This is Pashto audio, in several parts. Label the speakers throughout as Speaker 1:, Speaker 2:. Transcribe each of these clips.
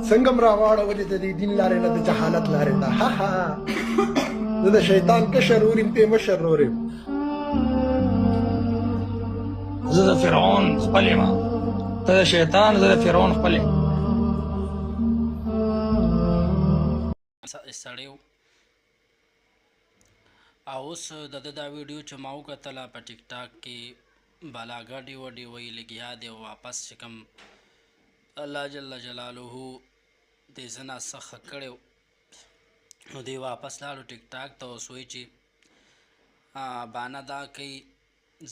Speaker 1: څنګه م راواړولې د دې دین لارې نه د جهالت لارې ته ها ها زه د شیطان کشر ور یم ته مشر ور یم
Speaker 2: زه د فرعون خپل یم ته د شیطان زه د فرعون خپل یم
Speaker 3: سړی او اوس د ده دا ویډیو چې ما وکتله په ټیک ټاک کې بلاګډې وډې وی لګیا دی او واپس چې کوم الله جل جلاله دې زه نه څه ښه کړی نو دی واپس لاړو ټیک ټاک ته اوس وایي چې بانه دا کوي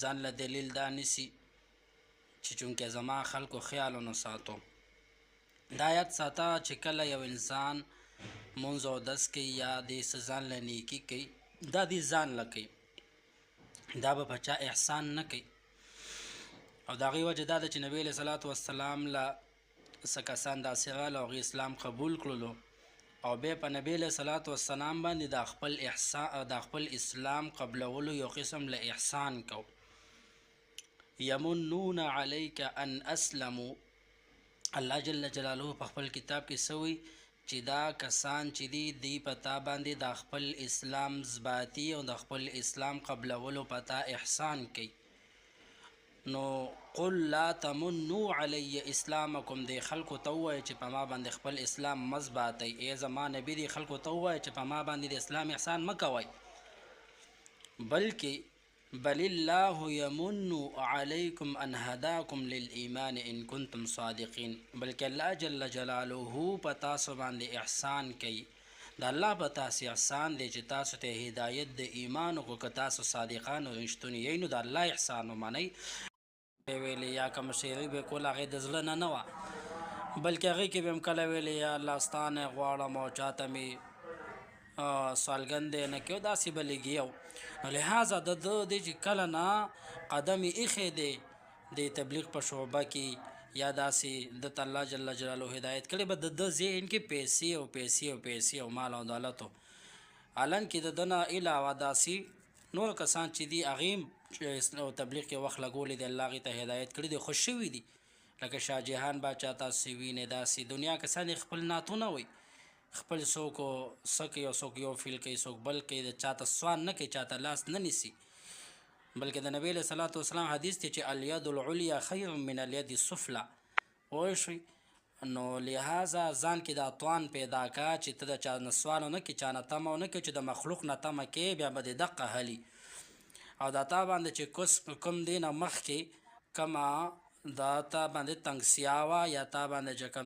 Speaker 3: ځان له دلیل دا نیسي چې چونکې زما خلکو خیال ونه ساتو دا یاد ساته چې کله یو انسان مونځ اودس کوي یا دې څه ځان له نیکي کوي دا دې ځان له کوي دا به په چا احسان نه کوي او د هغې وجه دا ده چې نبي علیه صلات وسلام له څه کسان داسې راغله هغوی اسلام قبول کړلو او بیا په نبي علیه صلات وسلام باندې د خپل اسلام قبلولو یو قسم له احسان کو یمنون علیک ان اسلموا الله جل جلاله په خپل کتاب کې سوی چې دا کسان چې دی په تا باندې د خپل اسلام ثباتي او د خپل اسلام قبلولو په تا احسان کوي نو قل لا تمنوا علی اسلامکم دی خلکو ته ووایه چې په ما باندې خپل اسلام مه ثباتئ ای زما نبي دی خلکو ته ووایه چې په ما باندې د اسلام احسان مه کوئ بلکې بل الله یمن علیکم ان هداکم للایمان ان کنتم صادقین بلکې الله جل جلاله په تاسو باندې احسان کوي د الله په تاسې احسان دی چې تاسو ته هدایت د ایمان وکړو که تاسو صادقان او رښتوني یئ نو د الله احسان ومنئ ویلې یا کوم شعري به کول هغې د زړه نه وه بلکې هغې کې به هم کله ویلې یا الله ستا نه غواړم او چاته مې سوالګندې نه کړو داسې به لګیو نو لحاظه د ده دی چې کله نه قدم یې ایښی دی د تبلیغ په شعبه کې یا داسې دته الله جل جلاله هدایت کړی به د ده ذهن کې پیسې او پیسې او پیسې او مال او دولت و حالان کې د ده نه علاوه داسې نور کسان چې دي هغې او تبلیغ کې وخت لګولی دی الله هغې ته هدایت کړي دي خوش شوي دي لکه شاه جهان باچا تاسې وینې داسې دنیا کسان یې خپل نعتونه وایي خپل څوک څه کوي او څوک یو فیل کوي څوک بل کوي د چاته سوال نه کوي چاته لاس نه نیسي بلکې د نبی علیه صلات وسلام حدیث دی چې الید العلیا خیر من الید السفلا پوه شئ نو لحاظه ځان کې دا توان پیدا کا چې ته د چا نه سوال ونه کړې چا نه تمه ونه کړې چې د مخلوق نه تمه کې بیا به دې دقه هلي او دا تا باندې چې کوم دی نه مخکې کومه دا تا باندې تنګسیا وه یا تا باندې چې کوم